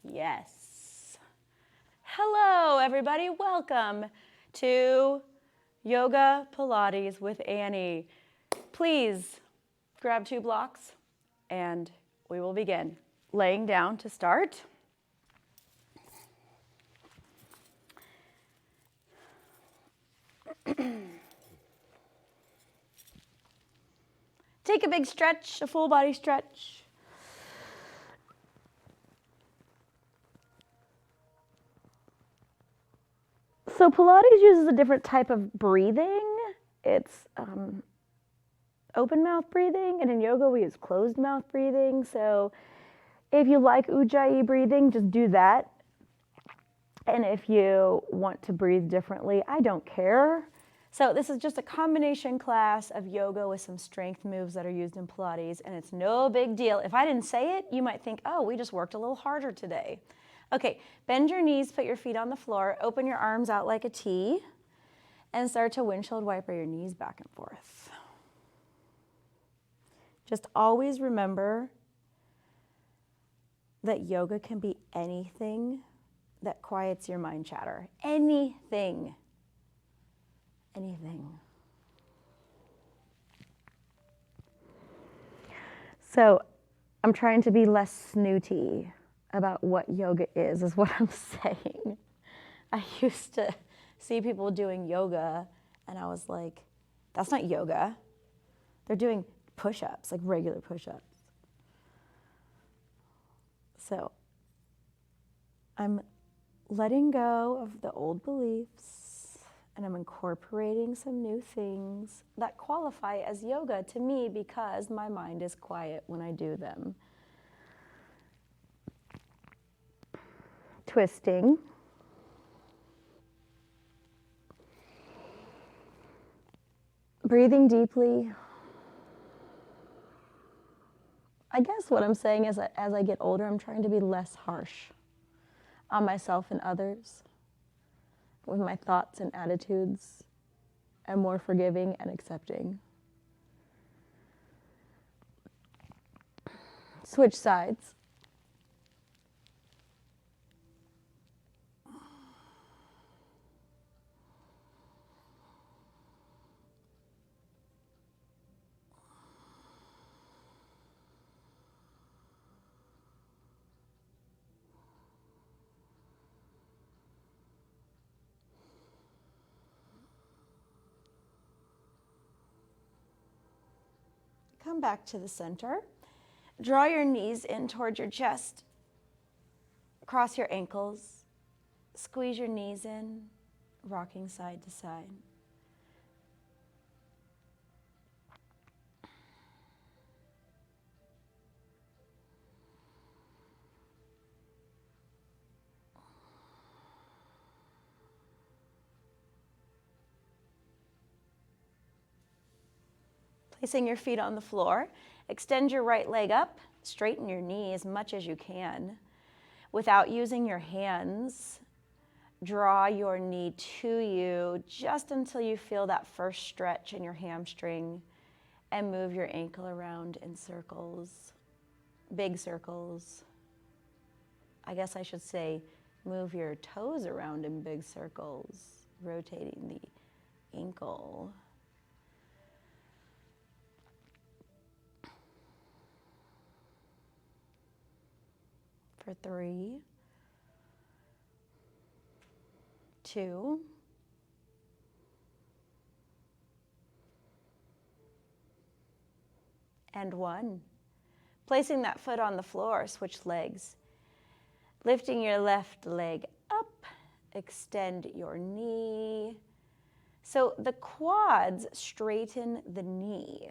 Yes. Hello, everybody. Welcome to Yoga Pilates with Annie. Please grab 2 blocks and we will begin. Laying down to start. Take a big stretch, a full body stretch. So Pilates uses a different type of breathing. It's open mouth breathing, and in yoga we use closed mouth breathing. So if you like Ujjayi breathing, just do that. And if you want to breathe differently, I don't care. So this is just a combination class of yoga with some strength moves that are used in Pilates, and it's no big deal. If I didn't say it, you might think, oh, we just worked a little harder today. Okay, bend your knees, put your feet on the floor, open your arms out like a T, and start to windshield wiper your knees back and forth. Just always remember that yoga can be anything that quiets your mind chatter. Anything. Anything. So I'm trying to be less snooty about what yoga is what I'm saying. I used to see people doing yoga and I was like, that's not yoga. They're doing push-ups, like regular push-ups. So I'm letting go of the old beliefs and I'm incorporating some new things that qualify as yoga to me because my mind is quiet when I do them. Twisting. Breathing deeply. I guess what I'm saying is that as I get older, I'm trying to be less harsh on myself and others with my thoughts and attitudes, and more forgiving and accepting. Switch sides. Come back to the center. Draw your knees in towards your chest. Cross your ankles. Squeeze your knees in, rocking side to side. Placing your feet on the floor, extend your right leg up, straighten your knee as much as you can. Without using your hands, draw your knee to you just until you feel that first stretch in your hamstring and move your ankle around in circles, big circles. I guess I should say move your toes around in big circles, rotating the ankle. For 3, 2, and 1. Placing that foot on the floor, switch legs. Lifting your left leg up, extend your knee. So the quads straighten the knee.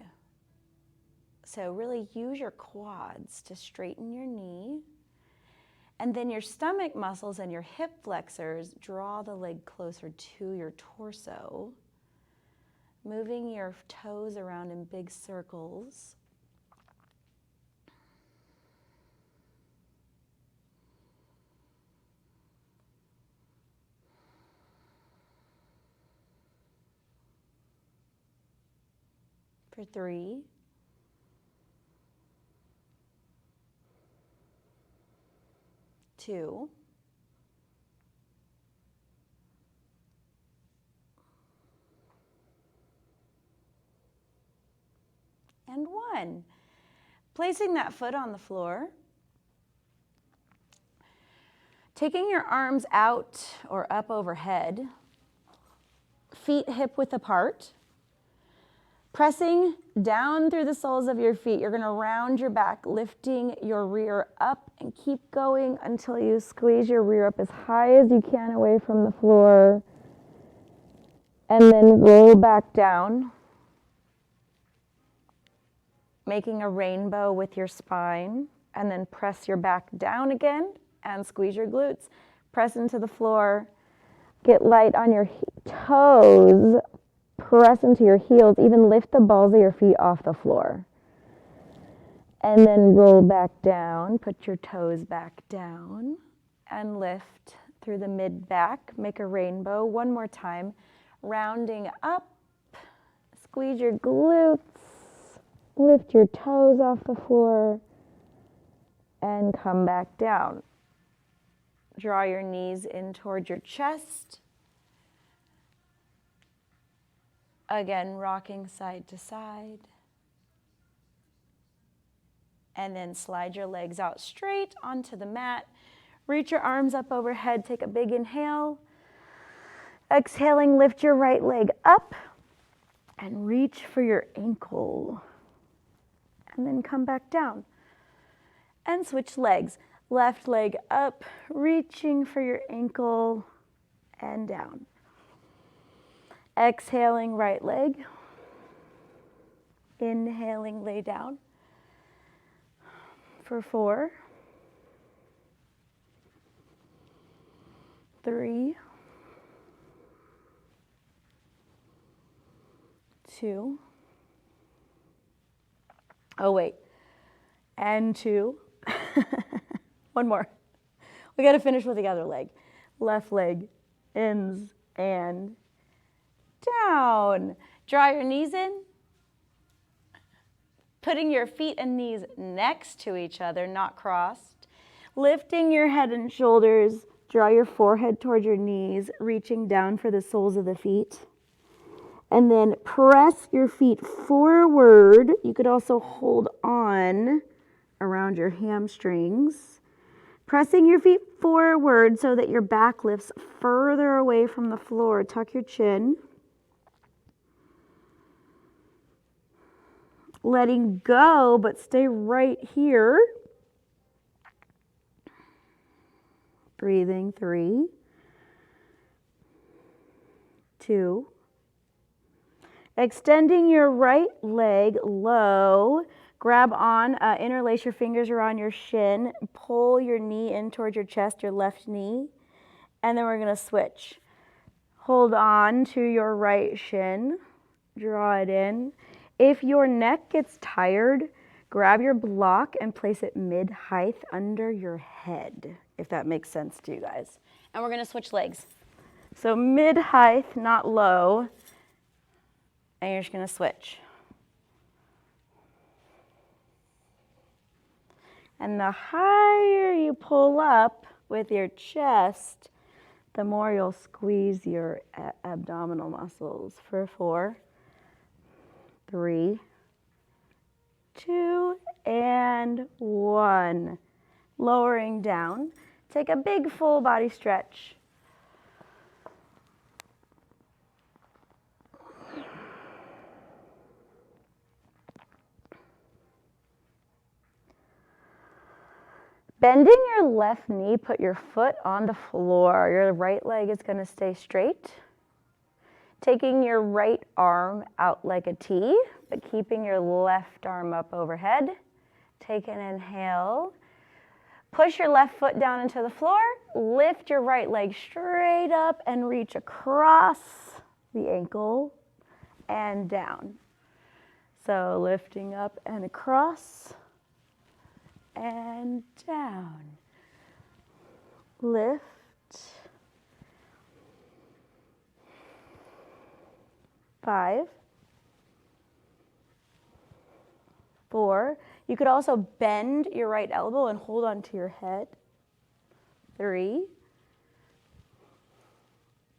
So really use your quads to straighten your knee. And then your stomach muscles and your hip flexors draw the leg closer to your torso, moving your toes around in big circles. For 3, 2, and 1. Placing that foot on the floor, taking your arms out or up overhead, feet hip width apart, pressing down through the soles of your feet. You're going to round your back, lifting your rear up, and keep going until you squeeze your rear up as high as you can away from the floor, and then roll back down, making a rainbow with your spine, and then press your back down again and squeeze your glutes. Press into the floor, get light on your toes, press into your heels, even lift the balls of your feet off the floor. And then roll back down, put your toes back down, and lift through the mid-back, make a rainbow. One more time, rounding up, squeeze your glutes, lift your toes off the floor, and come back down. Draw your knees in towards your chest. Again, rocking side to side. And then slide your legs out straight onto the mat. Reach your arms up overhead. Take a big inhale. Exhaling, lift your right leg up and reach for your ankle. And then come back down. And switch legs. Left leg up, reaching for your ankle and down. Exhaling, right leg. Inhaling, lay down. For 4, 3, 2, oh wait, and 2. One more. We got to finish with the other leg. Left leg, ins and down. Draw your knees in. Putting your feet and knees next to each other, not crossed. Lifting your head and shoulders. Draw your forehead toward your knees, reaching down for the soles of the feet. And then press your feet forward. You could also hold on around your hamstrings. Pressing your feet forward so that your back lifts further away from the floor. Tuck your chin. Letting go, but stay right here. Breathing, 3, 2. Extending your right leg low. Grab on, interlace your fingers around your shin. Pull your knee in towards your chest, your left knee. And then we're going to switch. Hold on to your right shin. Draw it in. If your neck gets tired, grab your block and place it mid-height under your head, if that makes sense to you guys. And we're going to switch legs. So mid-height, not low. And you're just going to switch. And the higher you pull up with your chest, the more you'll squeeze your abdominal muscles. For 4, 3, 2, and 1. Lowering down. Take a big full body stretch. Bending your left knee, put your foot on the floor. Your right leg is going to stay straight. Taking your right arm out like a T, but keeping your left arm up overhead. Take an inhale. Push your left foot down into the floor. Lift your right leg straight up and reach across the ankle and down. So lifting up and across and down. Lift. 5, 4. You could also bend your right elbow and hold onto your head. 3,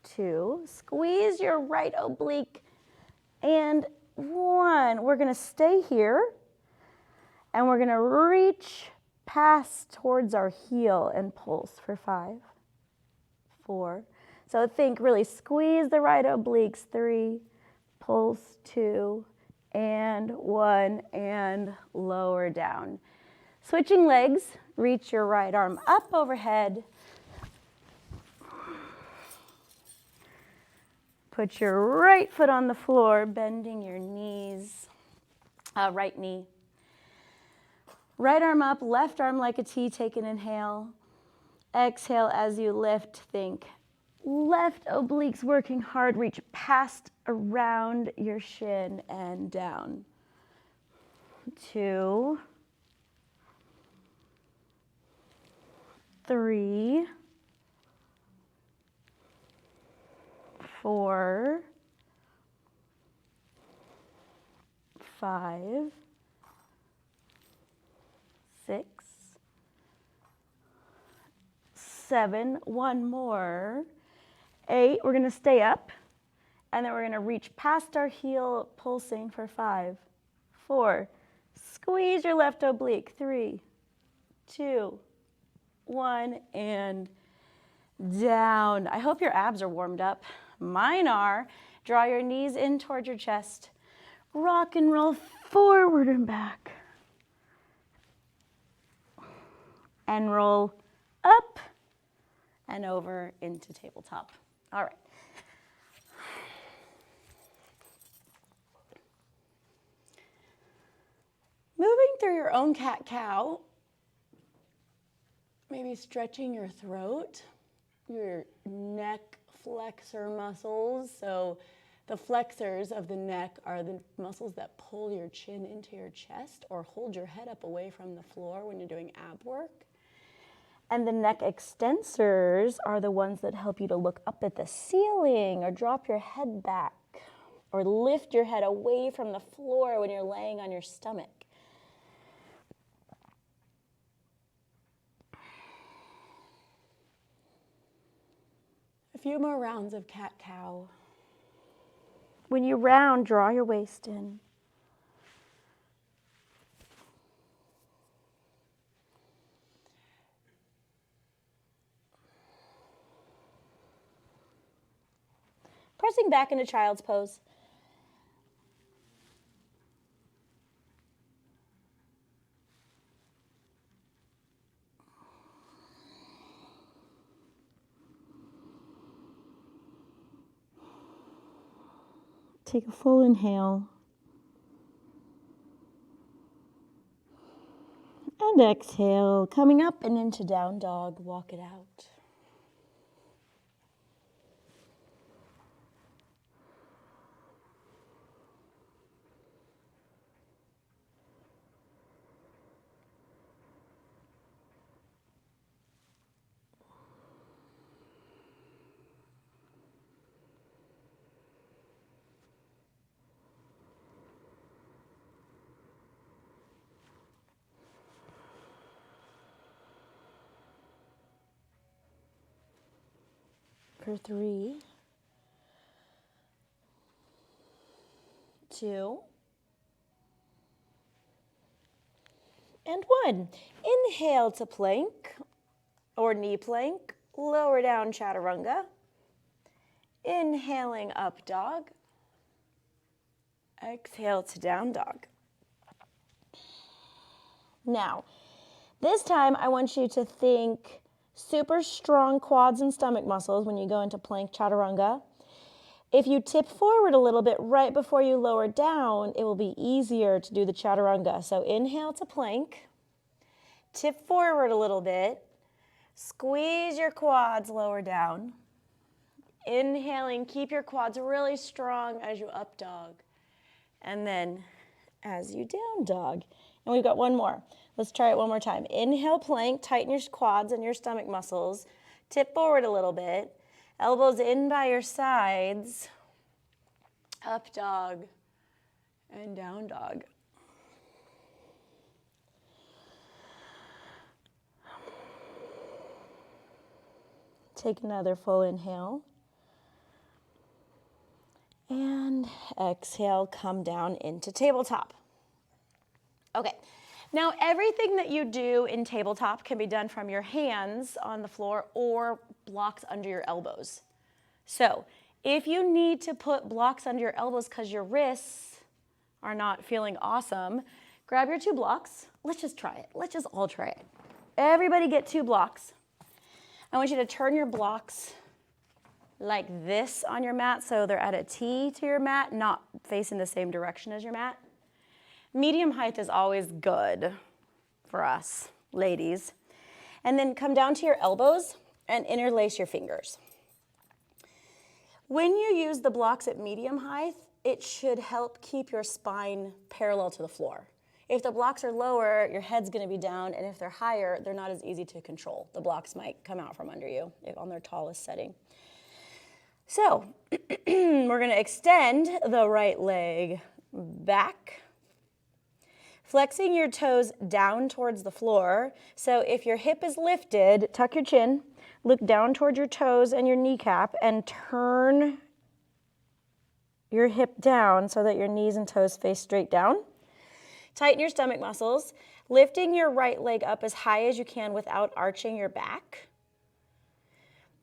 2, squeeze your right oblique, and 1. We're gonna stay here, and we're gonna reach past towards our heel and pulse for 5, 4. So think really squeeze the right obliques, 3, pulse, 2, and 1, and lower down. Switching legs, reach your right arm up overhead. Put your right foot on the floor, bending your knees, right knee. Right arm up, left arm like a T, take an inhale. Exhale as you lift, think left obliques working hard, reach past around your shin and down. 2, 3, 4, 5, 6, 7, 1 more, 8, we're gonna stay up, and then we're gonna reach past our heel, pulsing for 5, 4, squeeze your left oblique, 3, 2, 1, and down. I hope your abs are warmed up. Mine are. Draw your knees in towards your chest. Rock and roll forward and back. And roll up and over into tabletop. All right. Moving through your own cat-cow, maybe stretching your throat, your neck flexor muscles. So the flexors of the neck are the muscles that pull your chin into your chest or hold your head up away from the floor when you're doing ab work. And the neck extensors are the ones that help you to look up at the ceiling or drop your head back or lift your head away from the floor when you're laying on your stomach. A few more rounds of cat-cow. When you round, draw your waist in. Pressing back into child's pose. Take a full inhale. And exhale, coming up and into down dog, walk it out. For 3, 2, and 1. Inhale to plank or knee plank, lower down chaturanga. Inhaling up dog. Exhale to down dog. Now, this time I want you to think super strong quads and stomach muscles when you go into plank chaturanga. If you tip forward a little bit right before you lower down, it will be easier to do the chaturanga. So inhale to plank, tip forward a little bit, squeeze your quads, lower down. Inhaling, keep your quads really strong as you up dog. And then as you down dog. And we've got one more. Let's try it one more time. Inhale, plank, tighten your quads and your stomach muscles. Tip forward a little bit. Elbows in by your sides. Up dog and down dog. Take another full inhale. And exhale, come down into tabletop. Okay, now everything that you do in tabletop can be done from your hands on the floor or blocks under your elbows. So if you need to put blocks under your elbows because your wrists are not feeling awesome, grab your 2 blocks. Let's just try it. Let's just all try it. Everybody get 2 blocks. I want you to turn your blocks like this on your mat so they're at a T to your mat, not facing the same direction as your mat. Medium height is always good for us, ladies. And then come down to your elbows and interlace your fingers. When you use the blocks at medium height, it should help keep your spine parallel to the floor. If the blocks are lower, your head's gonna be down, and if they're higher, they're not as easy to control. The blocks might come out from under you on their tallest setting. So, we're gonna extend the right leg back, flexing your toes down towards the floor. So if your hip is lifted, tuck your chin, look down towards your toes and your kneecap, and turn your hip down so that your knees and toes face straight down. Tighten your stomach muscles, lifting your right leg up as high as you can without arching your back.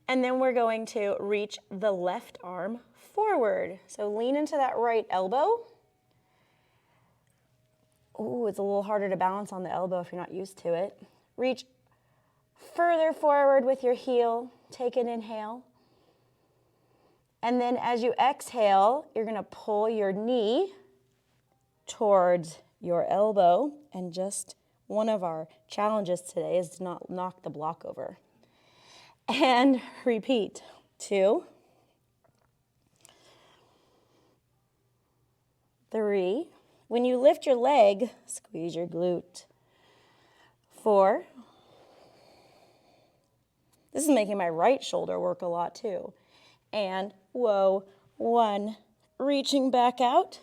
And then we're going to reach the left arm forward. So lean into that right elbow. Ooh, it's a little harder to balance on the elbow if you're not used to it. Reach further forward with your heel. Take an inhale. And then as you exhale, you're gonna pull your knee towards your elbow. And just one of our challenges today is to not knock the block over. And repeat. 2, 3. When you lift your leg, squeeze your glute. 4. This is making my right shoulder work a lot too. And whoa, 1. Reaching back out.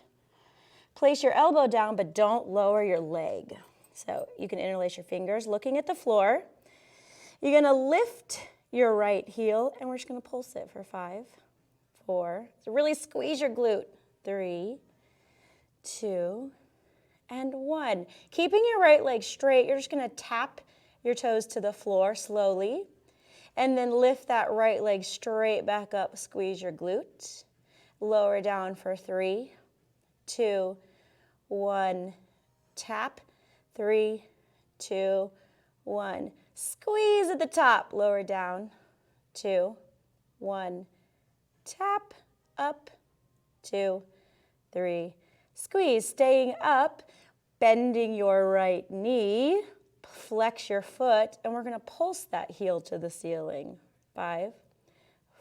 Place your elbow down, but don't lower your leg. So you can interlace your fingers, looking at the floor. You're gonna lift your right heel, and we're just gonna pulse it for 5, 4. So really squeeze your glute. 3, 2, and 1. Keeping your right leg straight, you're just gonna tap your toes to the floor slowly, and then lift that right leg straight back up, squeeze your glute. Lower down for 3, 2, 1. Tap. 3, 2, 1. Squeeze at the top, lower down. 2, 1. Tap, up. 2, 3. Squeeze, staying up, bending your right knee, flex your foot, and we're gonna pulse that heel to the ceiling. 5,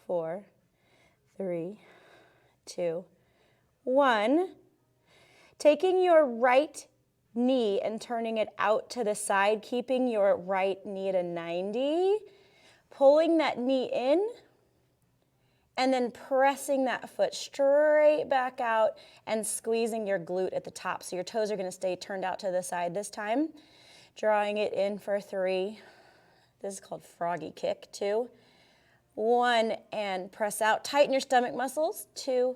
4, 3, 2, 1. Taking your right knee and turning it out to the side, keeping your right knee at a 90, pulling that knee in, and then pressing that foot straight back out and squeezing your glute at the top. So your toes are gonna stay turned out to the side this time. Drawing it in for 3. This is called froggy kick. 2, 1, and press out. Tighten your stomach muscles. 2,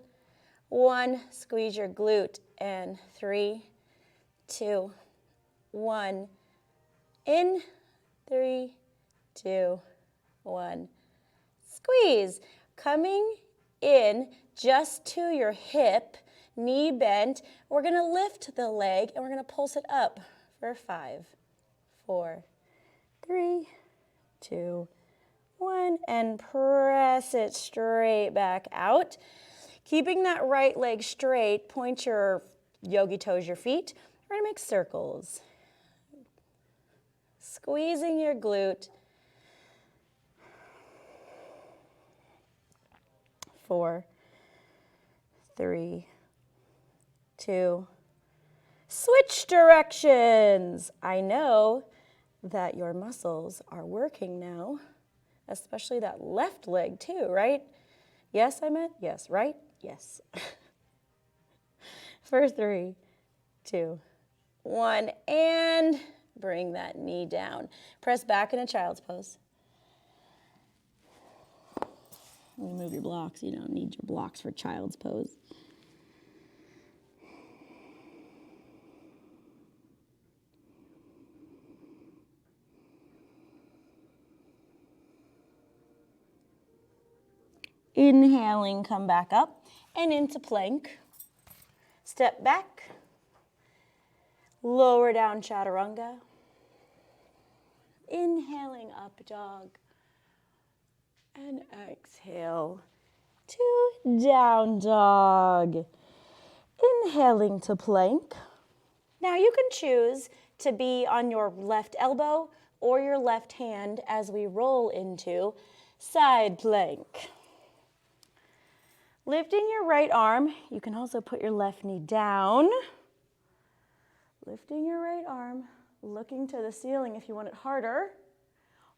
1, squeeze your glute, and 3, 2, 1, in, 3, 2, 1, squeeze. Coming in just to your hip, knee bent. We're gonna lift the leg and we're gonna pulse it up for 5, 4, 3, 2, 1, and press it straight back out. Keeping that right leg straight, point your yogi toes, your feet. We're gonna make circles. Squeezing your glute. 4, 3, 2. Switch directions. I know that your muscles are working now, especially that left leg too, right? Yes, I meant yes, right? Yes. For 3, 2, 1, and bring that knee down. Press back in a child's pose. Remove your blocks. You don't need your blocks for child's pose. Inhaling, come back up and into plank. Step back, lower down chaturanga. Inhaling, up dog. And exhale to down dog. Inhaling to plank. Now you can choose to be on your left elbow or your left hand as we roll into side plank. Lifting your right arm, you can also put your left knee down. Lifting your right arm, looking to the ceiling if you want it harder,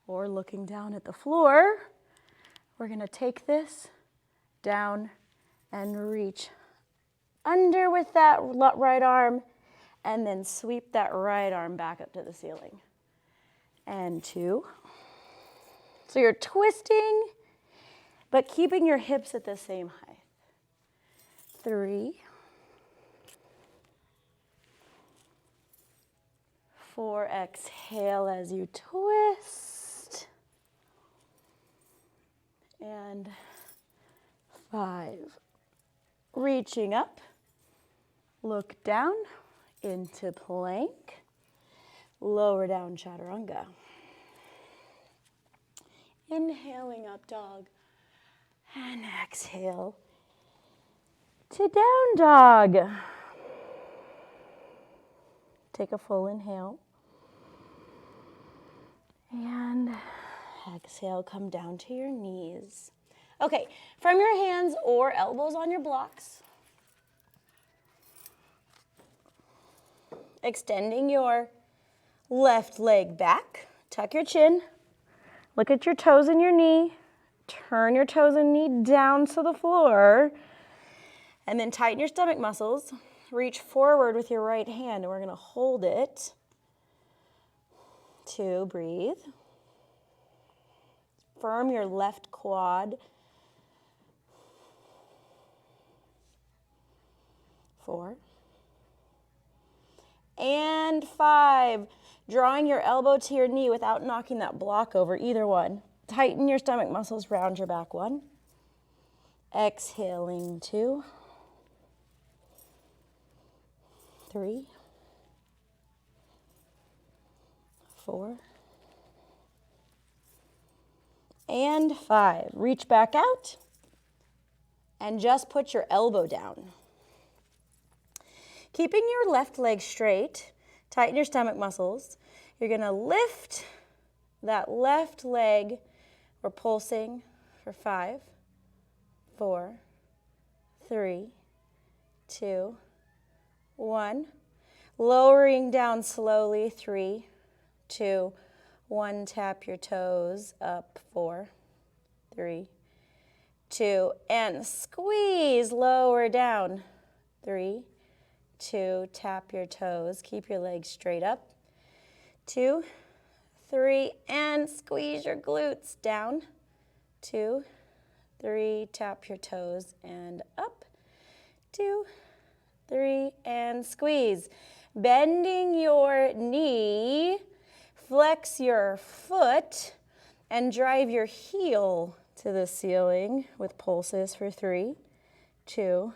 or looking down at the floor. We're going to take this down and reach under with that right arm, and then sweep that right arm back up to the ceiling. And 2. So you're twisting, but keeping your hips at the same height. 3, 4, exhale as you twist. And 5, reaching up, look down into plank, lower down chaturanga. Inhaling up dog, and exhale to down dog. Take a full inhale. And exhale, come down to your knees. Okay, from your hands or elbows on your blocks, extending your left leg back, tuck your chin, look at your toes and your knee, turn your toes and knee down to the floor, and then tighten your stomach muscles. Reach forward with your right hand, and we're going to hold it. 2, breathe. Firm your left quad. 4. And 5. Drawing your elbow to your knee without knocking that block over, either one. Tighten your stomach muscles, round your back. 1. Exhaling. 2. 3. 4. And 5. Reach back out and just put your elbow down. Keeping your left leg straight, tighten your stomach muscles. You're going to lift that left leg. We're pulsing for 5, 4, 3, 2, 1. Lowering down slowly. 3, 2, 1. Tap your toes up. 4, 3, 2, and squeeze. Lower down. 3, 2. Tap your toes. Keep your legs straight up. 2, 3, and squeeze your glutes down. 2, 3. Tap your toes and up. 2, 3, and squeeze. Bending your knee, flex your foot, and drive your heel to the ceiling with pulses for 3, 2,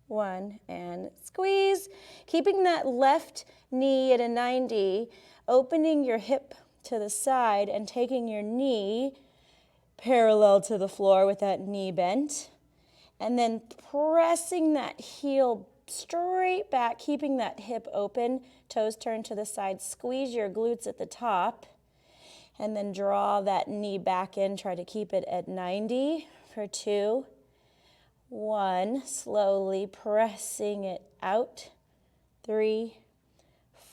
1, and squeeze. Keeping that left knee at a 90, opening your hip to the side and taking your knee parallel to the floor with that knee bent. And then pressing that heel straight back, keeping that hip open, toes turned to the side. Squeeze your glutes at the top, and then draw that knee back in. Try to keep it at 90 for 2, 1. Slowly pressing it out. 3,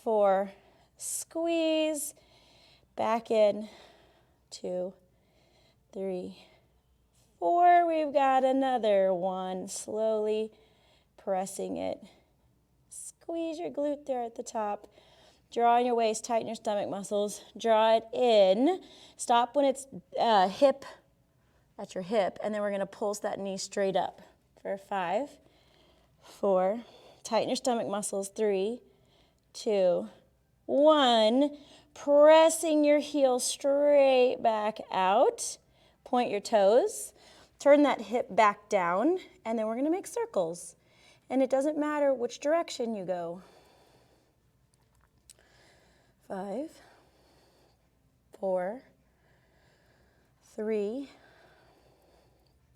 4. Squeeze. Back in. 2, 3, 4. We've got another 1. Slowly pressing it. Squeeze your glute there at the top. Draw in your waist, tighten your stomach muscles. Draw it in. Stop when it's hip at your hip, and then we're gonna pulse that knee straight up for 5, 4, tighten your stomach muscles, 3, 2, 1. Pressing your heel straight back out. Point your toes. Turn that hip back down, and then we're gonna make circles. And it doesn't matter which direction you go. 5, 4, 3,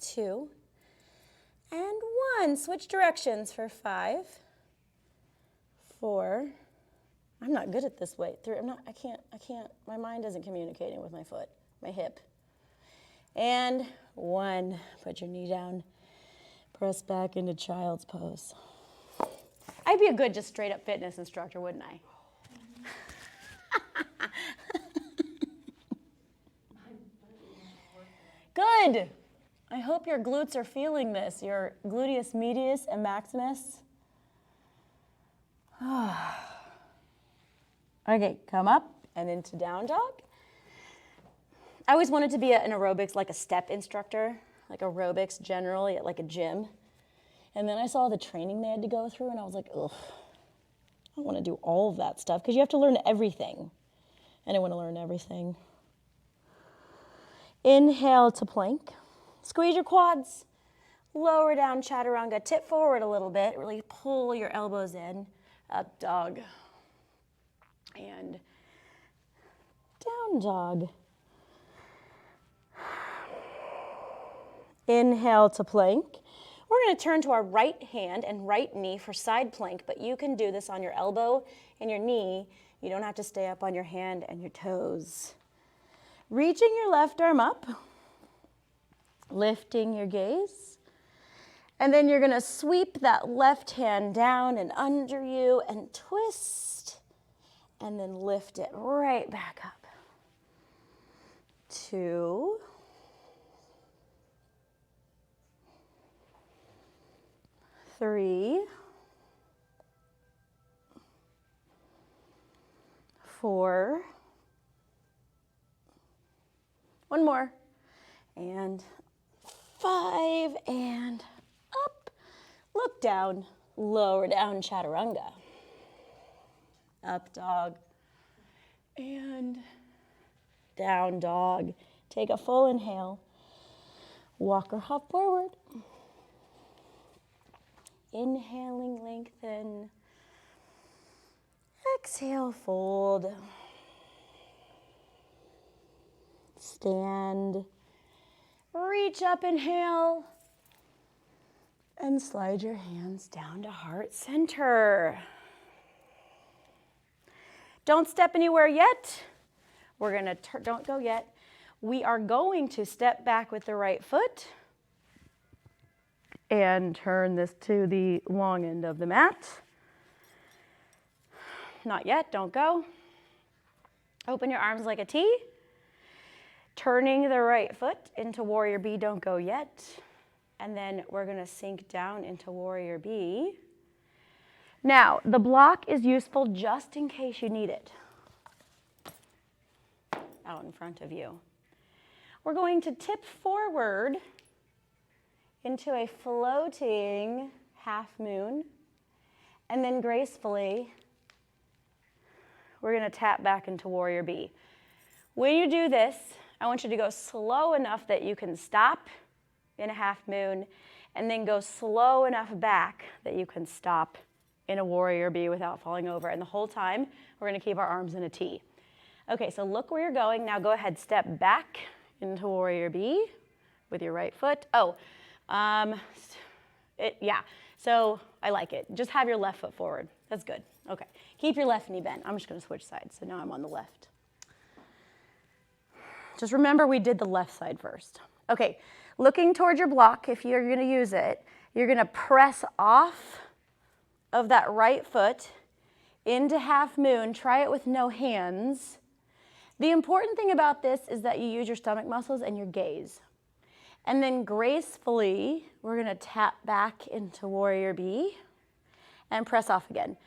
2, and 1. Switch directions for 5, 4. I'm not good at this way. 3, I can't, my mind isn't communicating with my foot, my hip. And 1. Put your knee down. Press back into child's pose. I'd be a good just straight up fitness instructor, wouldn't I? Good. I hope your glutes are feeling this, your gluteus medius and maximus. Okay, come up and into down dog. I always wanted to be an aerobics, like a step instructor, like aerobics generally at like a gym. And then I saw the training they had to go through, and I was like, ugh, I don't want to do all of that stuff, because you have to learn everything. I didn't want to learn everything. Inhale to plank. Squeeze your quads. Lower down chaturanga. Tip forward a little bit. Really pull your elbows in. Up dog. And down dog. Inhale to plank. We're going to turn to our right hand and right knee for side plank, but you can do this on your elbow and your knee. You don't have to stay up on your hand and your toes. Reaching your left arm up, lifting your gaze, and then you're going to sweep that left hand down and under you and twist, and then lift it right back up. 2, 3, 4, 1 more, and 5, and up. Look down, lower down chaturanga. Up dog, and down dog. Take a full inhale. Walk or hop forward. Inhaling, lengthen. Exhale, fold. Stand. Reach up, inhale. And slide your hands down to heart center. Don't step anywhere yet. We're going to, don't go yet. We are going to step back with the right foot and turn this to the long end of the mat. Not yet, don't go. Open your arms like a T. Turning the right foot into warrior B, don't go yet. And then we're going to sink down into warrior B. Now, the block is useful just in case you need it. Out in front of you. We're going to tip forward into a floating half moon, and then gracefully we're going to tap back into warrior B. When you do this, I want you to go slow enough that you can stop in a half moon, and then go slow enough back that you can stop in a warrior B without falling over. And the whole time, we're going to keep our arms in a T. Okay, so look where you're going. Now go ahead, step back into warrior B with your right foot. Yeah, so I like it. Just have your left foot forward. That's good. Okay, keep your left knee bent. I'm just going to switch sides, so now I'm on the left. Just remember we did the left side first. Okay, looking towards your block, if you're going to use it, you're going to press off of that right foot into half moon. Try it with no hands. The important thing about this is that you use your stomach muscles and your gaze. And then gracefully, we're going to tap back into warrior B and press off again.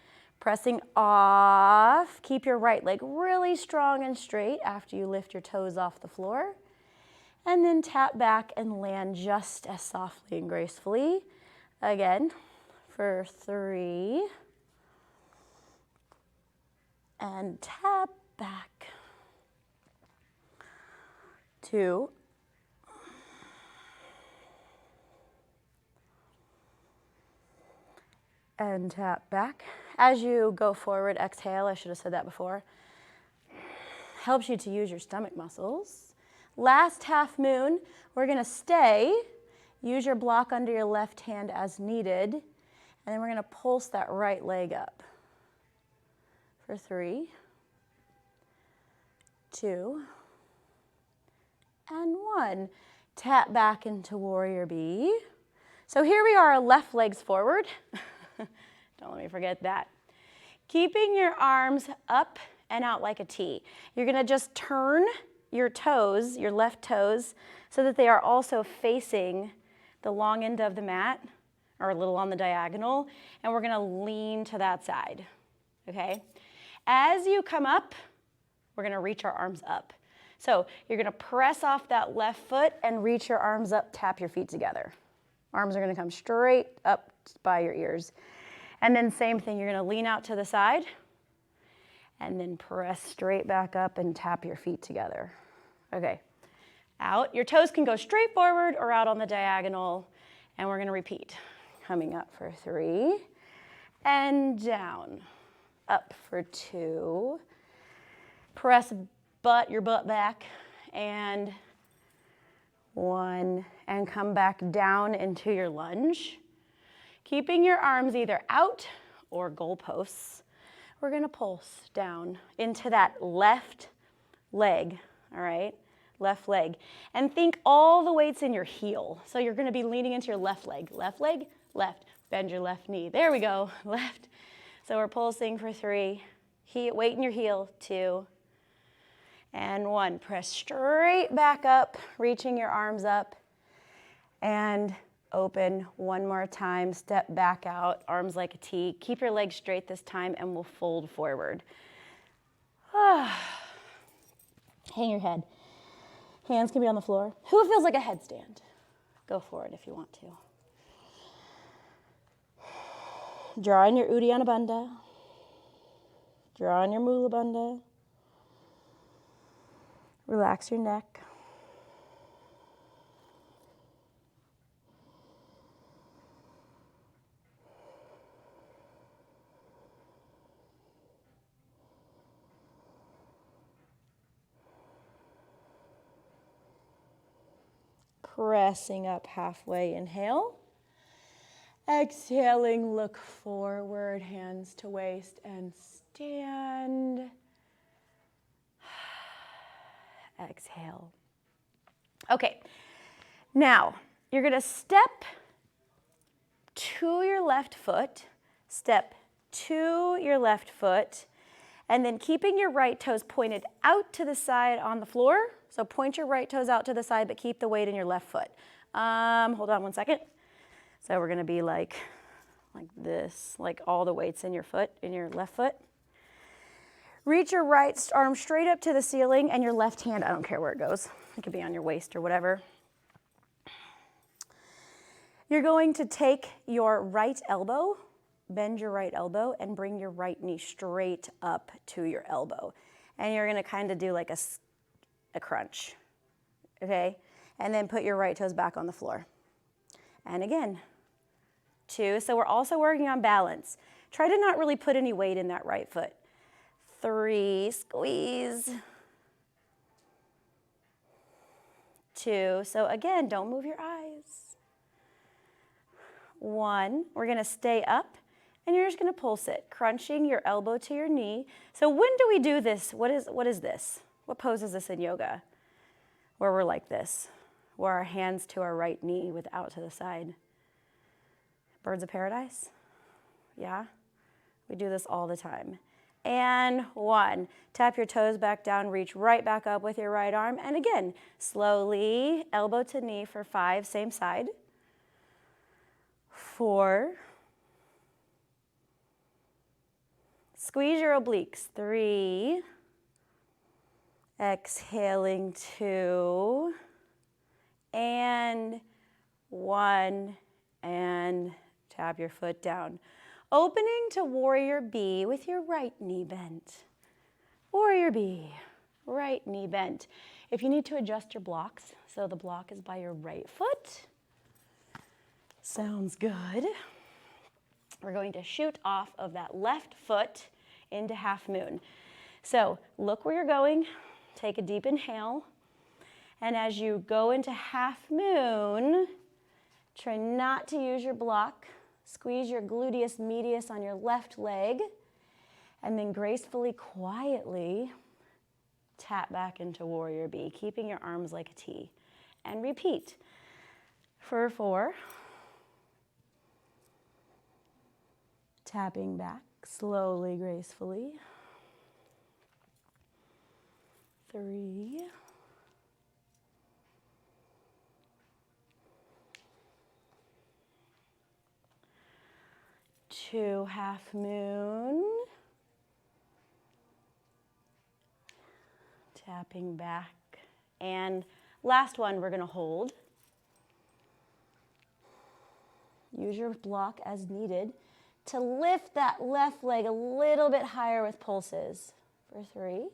Pressing off. Keep your right leg really strong and straight after you lift your toes off the floor. And then tap back and land just as softly and gracefully. Again, for 3. And tap back. 2. And tap back. As you go forward, exhale. I should have said that before. Helps you to use your stomach muscles. Last half moon, we're going to stay. Use your block under your left hand as needed. And then we're going to pulse that right leg up. For 3, 2, and 1. Tap back into warrior bee. So here we are, left legs forward. Don't let me forget that. Keeping your arms up and out like a T. You're going to just turn your toes, your left toes, so that they are also facing the long end of the mat, or a little on the diagonal, and we're going to lean to that side, okay? As you come up, we're going to reach our arms up. So you're going to press off that left foot and reach your arms up, tap your feet together. Arms are going to come straight up by your ears. And then same thing, you're going to lean out to the side and then press straight back up and tap your feet together. Okay, out. Your toes can go straight forward or out on the diagonal, and we're going to repeat. Coming up for 3 and down. Up for 2. Press your butt back, and 1, and come back down into your lunge. Keeping your arms either out or goalposts, we're going to pulse down into that left leg, all right? Left leg. And think all the weight's in your heel. So you're going to be leaning into your left leg. Left leg, left. Bend your left knee. There we go, left. So we're pulsing for 3. Weight in your heel, 2. And 1. Press straight back up, reaching your arms up. And open one more time. Step back out, arms like a T. Keep your legs straight this time, and we'll fold forward. Hang your head. Hands can be on the floor. Who feels like a headstand? Go for it if you want to. Draw in your Uddiyana Bandha. Draw in your Mula Bandha. Relax your neck. Pressing up halfway, inhale. Exhaling, look forward, hands to waist, and stand. Exhale. Okay, now you're going to step to your left foot, step to your left foot, and then keeping your right toes pointed out to the side on the floor. So point your right toes out to the side, but keep the weight in your left foot. Hold on one second. So we're going to be like this, like all the weight's in your foot, in your left foot. Reach your right arm straight up to the ceiling, and your left hand, I don't care where it goes. It could be on your waist or whatever. You're going to take your right elbow, bend your right elbow, and bring your right knee straight up to your elbow. And you're going to kind of do like a crunch, okay? And then put your right toes back on the floor. And again, 2. So we're also working on balance. Try to not really put any weight in that right foot. 3, squeeze. 2, so again, don't move your eyes. 1, we're going to stay up, and you're just going to pulse it, crunching your elbow to your knee. So when do we do this? What is this? What pose is this in yoga? Where we're like this, where our hands to our right knee with out to the side. Birds of paradise? Yeah? We do this all the time. And 1, tap your toes back down, reach right back up with your right arm. And again, slowly, elbow to knee for 5, same side. 4. Squeeze your obliques. 3. Exhaling, 2. and 1, and tap your foot down. Opening to warrior B with your right knee bent. Warrior B, right knee bent. If you need to adjust your blocks, so the block is by your right foot. Sounds good. We're going to shoot off of that left foot into half moon. So look where you're going, take a deep inhale, and as you go into half moon, try not to use your block. Squeeze your gluteus medius on your left leg, and then gracefully, quietly tap back into warrior B, keeping your arms like a T. And repeat for 4. Tapping back slowly, gracefully. 3. 2, half moon. Tapping back. And last one, we're going to hold. Use your block as needed to lift that left leg a little bit higher with pulses. For 3,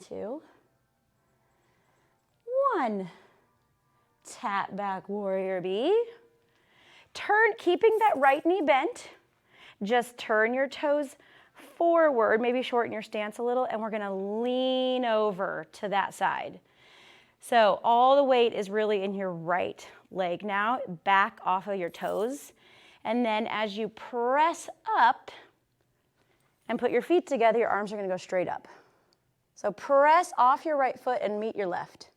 2, 1. Tap back, warrior B. Turn, keeping that right knee bent, just turn your toes forward, maybe shorten your stance a little, and we're gonna lean over to that side. So all the weight is really in your right leg now, back off of your toes. And then as you press up and put your feet together, your arms are gonna go straight up. So press off your right foot and meet your left.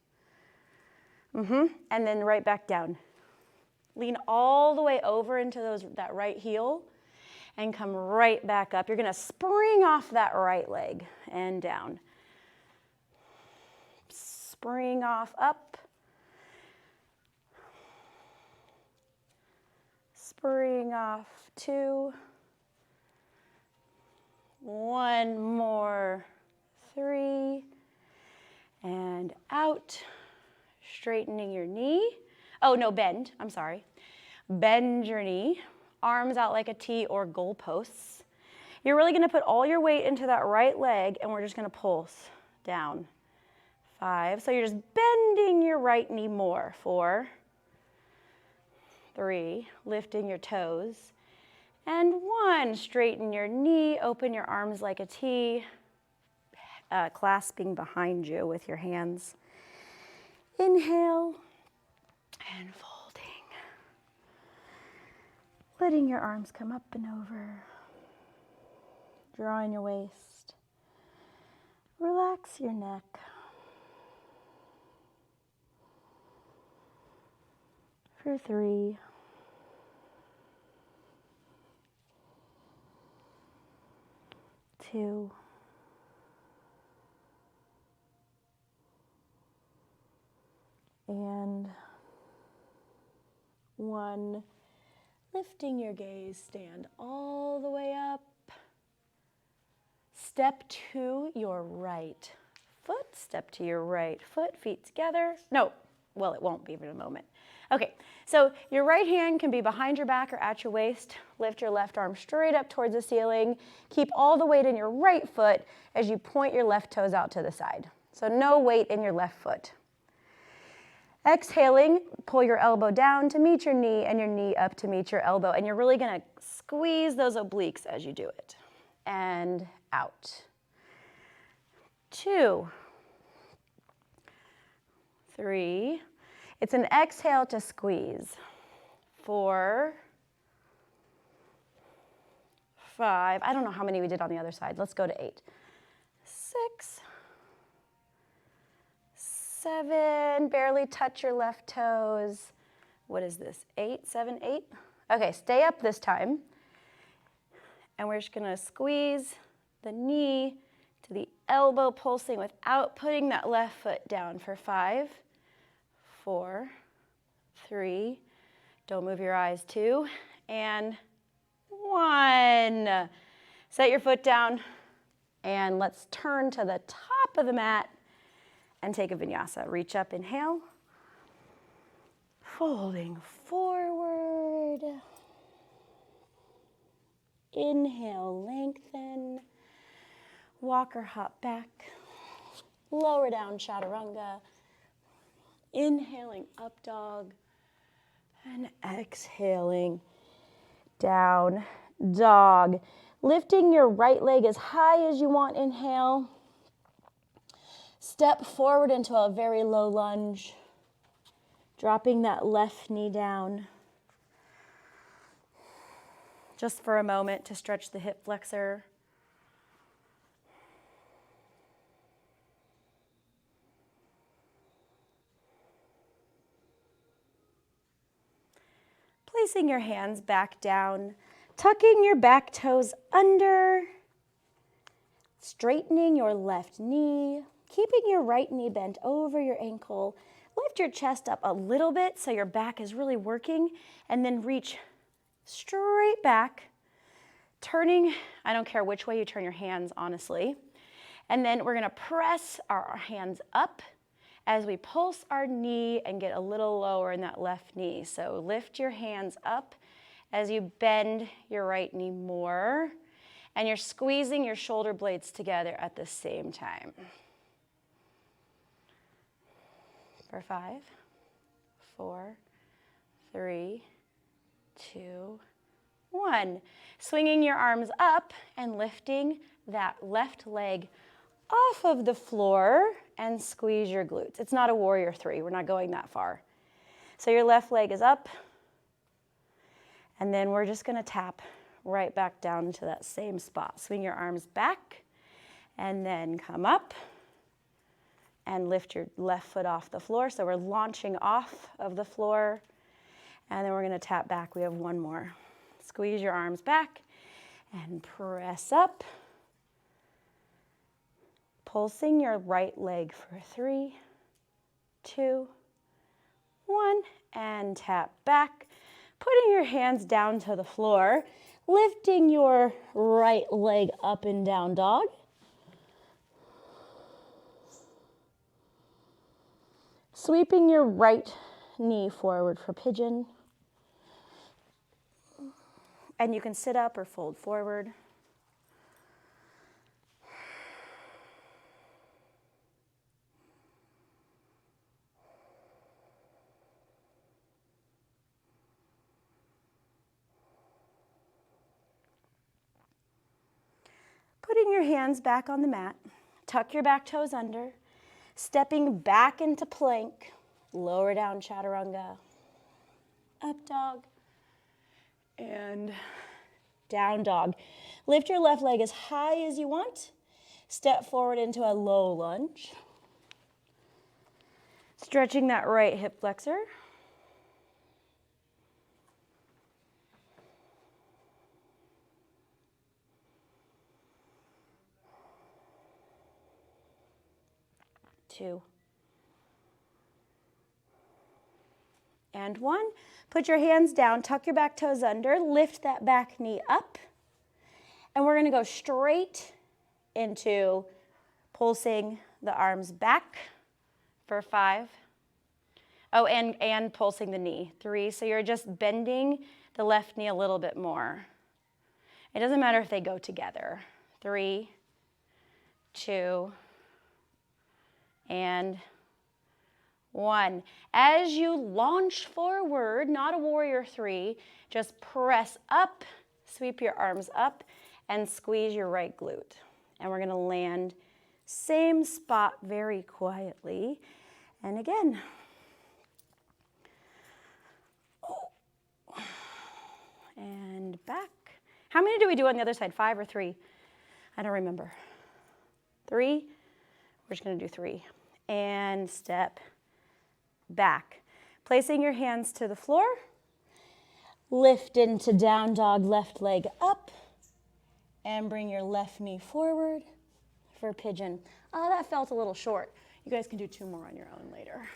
And then right back down. Lean all the way over into that right heel and come right back up. You're going to spring off that right leg and down. Spring off up. Spring off 2. 1 more. 3. And out. Straightening your knee. Oh, no, bend. I'm sorry. Bend your knee. Arms out like a T or goalposts. You're really going to put all your weight into that right leg, and we're just going to pulse down. 5. So you're just bending your right knee more. 4. 3. Lifting your toes. And 1. Straighten your knee. Open your arms like a T. Clasping behind you with your hands. Inhale. And folding. Letting your arms come up and over. Drawing your waist. Relax your neck. For 3. 2. And 1. Lifting your gaze, stand all the way up. Step to your right foot. Step to your right foot, feet together. No, well, it won't be for a moment. Okay, so your right hand can be behind your back or at your waist. Lift your left arm straight up towards the ceiling. Keep all the weight in your right foot as you point your left toes out to the side. So no weight in your left foot. Exhaling, pull your elbow down to meet your knee and your knee up to meet your elbow. And you're really going to squeeze those obliques as you do it. And out. 2. 3. It's an exhale to squeeze. 4. 5. I don't know how many we did on the other side. Let's go to 8. 6. 7, barely touch your left toes. What is this, 8, 7, 8? Okay, stay up this time. And we're just gonna squeeze the knee to the elbow, pulsing without putting that left foot down for 5, 4, 3, don't move your eyes, 2, and 1. Set your foot down, and let's turn to the top of the mat and take a vinyasa. Reach up, inhale. Folding forward. Inhale, lengthen. Walk or hop back. Lower down, chaturanga. Inhaling, up dog. And exhaling, down dog. Lifting your right leg as high as you want, inhale. Step forward into a very low lunge. Dropping that left knee down. Just for a moment to stretch the hip flexor. Placing your hands back down, tucking your back toes under, straightening your left knee, keeping your right knee bent over your ankle. Lift your chest up a little bit so your back is really working, and then reach straight back, turning, I don't care which way you turn your hands, honestly. And then we're gonna press our hands up as we pulse our knee and get a little lower in that left knee. So lift your hands up as you bend your right knee more, and you're squeezing your shoulder blades together at the same time. For 5, 4, 3, 2, 1. Swinging your arms up and lifting that left leg off of the floor and squeeze your glutes. It's not a warrior 3. We're not going that far. So your left leg is up, and then we're just gonna tap right back down into that same spot. Swing your arms back, and then come up and lift your left foot off the floor. So we're launching off of the floor, and then we're gonna tap back. We have one more. Squeeze your arms back and press up. Pulsing your right leg for 3, 2, 1, and tap back. Putting your hands down to the floor, lifting your right leg up in down dog. Sweeping your right knee forward for pigeon. And you can sit up or fold forward. Putting your hands back on the mat, tuck your back toes under, stepping back into plank, lower down chaturanga, up dog, and down dog. Lift your left leg as high as you want, step forward into a low lunge, stretching that right hip flexor. Two. And 1. Put your hands down, tuck your back toes under, lift that back knee up, and we're gonna go straight into pulsing the arms back for 5. Oh, and pulsing the knee, 3. So you're just bending the left knee a little bit more. It doesn't matter if they go together. 3, 2, and 1. As you launch forward, not a warrior 3, just press up, sweep your arms up, and squeeze your right glute. And we're gonna land same spot very quietly. And again. And back. How many do we do on the other side, 5 or 3? I don't remember. 3? We're just gonna do 3. And step back. Placing your hands to the floor. Lift into down dog, left leg up. And bring your left knee forward for pigeon. Oh, that felt a little short. You guys can do 2 more on your own later.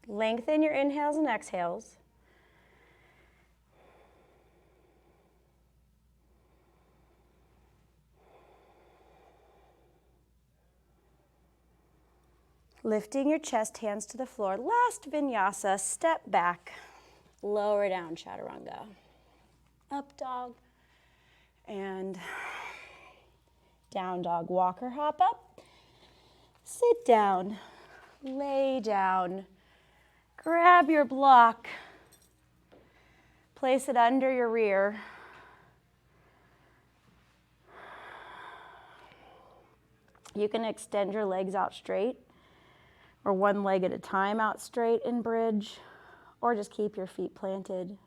Lengthen your inhales and exhales. Lifting your chest, hands to the floor. Last vinyasa, step back, lower down, chaturanga. Up dog, and down dog. Walk or hop up. Sit down, lay down, grab your block, place it under your rear. You can extend your legs out straight, or one leg at a time out straight in bridge, or just keep your feet planted.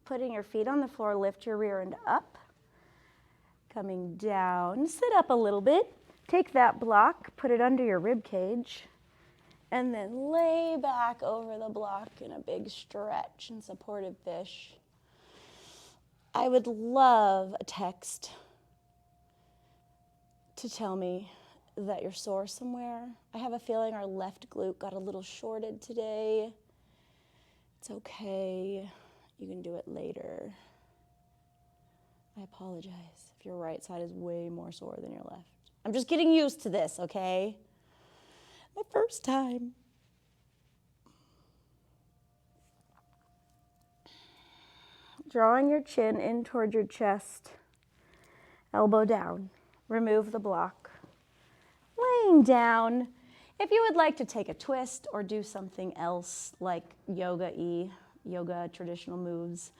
Putting your feet on the floor, lift your rear end up. Coming down, sit up a little bit. Take that block, put it under your rib cage, and then lay back over the block in a big stretch and supportive fish. I would love a text to tell me that you're sore somewhere. I have a feeling our left glute got a little shorted today. It's okay. You can do it later. I apologize if your right side is way more sore than your left. I'm just getting used to this, okay? My first time. Drawing your chin in toward your chest, elbow down. Remove the block. Laying down. If you would like to take a twist or do something else like yoga traditional moves,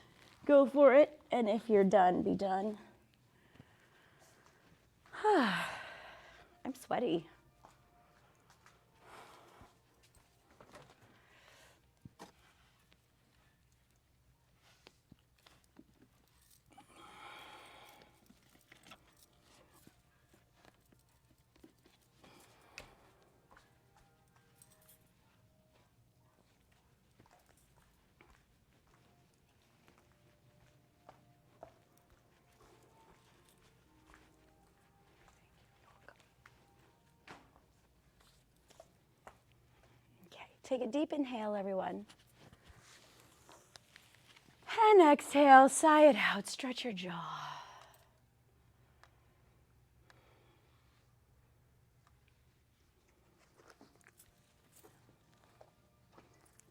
go for it. And if you're done, be done. I'm sweaty. Take a deep inhale, everyone. And exhale, sigh it out, stretch your jaw.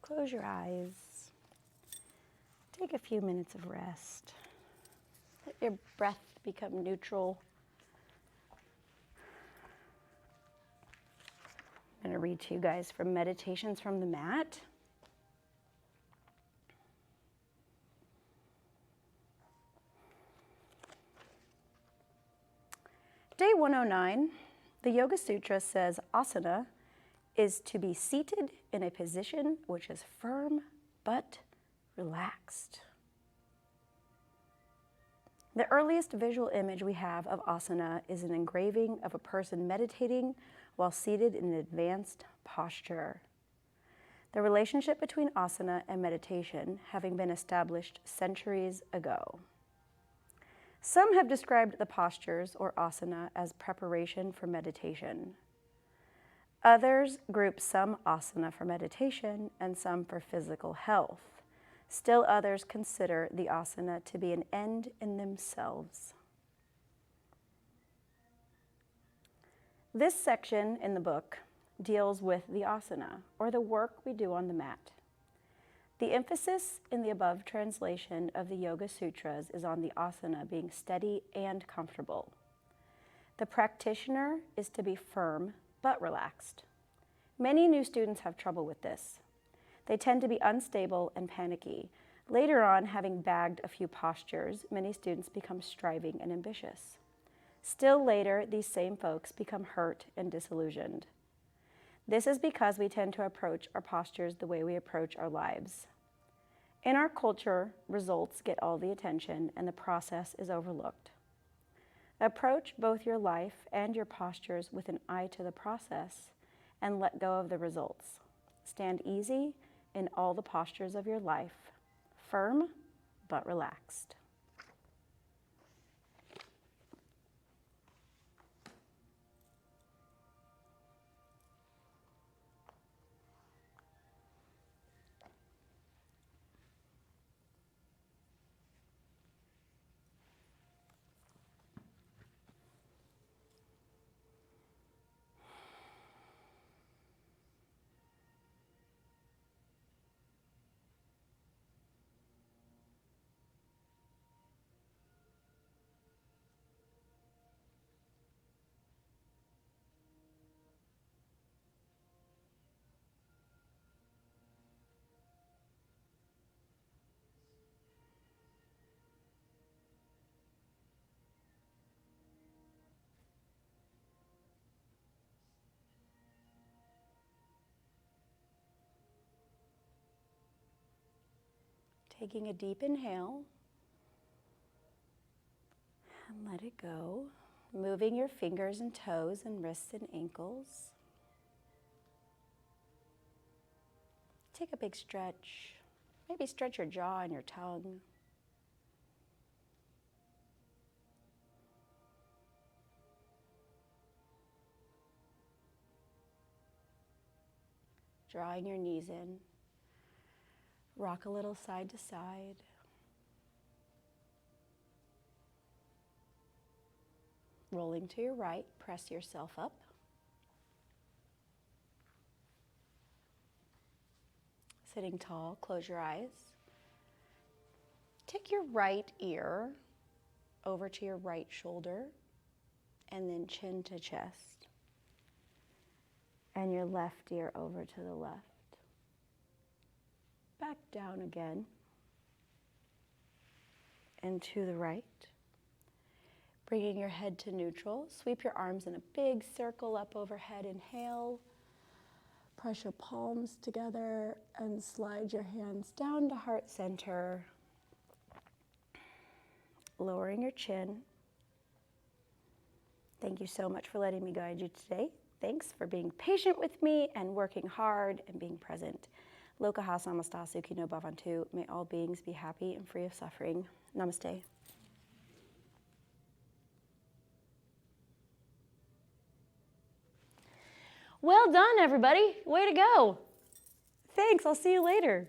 Close your eyes. Take a few minutes of rest. Let your breath become neutral. I'm going to read to you guys from Meditations from the Mat. Day 109, the Yoga Sutra says asana is to be seated in a position which is firm but relaxed. The earliest visual image we have of asana is an engraving of a person meditating while seated in an advanced posture. The relationship between asana and meditation having been established centuries ago. Some have described the postures, or asana, as preparation for meditation. Others group some asana for meditation and some for physical health. Still others consider the asana to be an end in themselves. This section in the book deals with the asana, or the work we do on the mat. The emphasis in the above translation of the Yoga Sutras is on the asana being steady and comfortable. The practitioner is to be firm but relaxed. Many new students have trouble with this. They tend to be unstable and panicky. Later on, having bagged a few postures, many students become striving and ambitious. Still later, these same folks become hurt and disillusioned. This is because we tend to approach our postures the way we approach our lives. In our culture, results get all the attention and the process is overlooked. Approach both your life and your postures with an eye to the process and let go of the results. Stand easy in all the postures of your life, firm but relaxed. Taking a deep inhale and let it go. Moving your fingers and toes and wrists and ankles. Take a big stretch. Maybe stretch your jaw and your tongue. Drawing your knees in. Rock a little side to side. Rolling to your right, press yourself up. Sitting tall, close your eyes. Take your right ear over to your right shoulder and then chin to chest. And your left ear over to the left. Back down again and to the right. Bringing your head to neutral. Sweep your arms in a big circle up overhead. Inhale. Press your palms together and slide your hands down to heart center. Lowering your chin. Thank you so much for letting me guide you today. Thanks for being patient with me and working hard and being present. Lokaha samasta sukhi no bhavantu. May all beings be happy and free of suffering. Namaste. Well done, everybody. Way to go. Thanks. I'll see you later.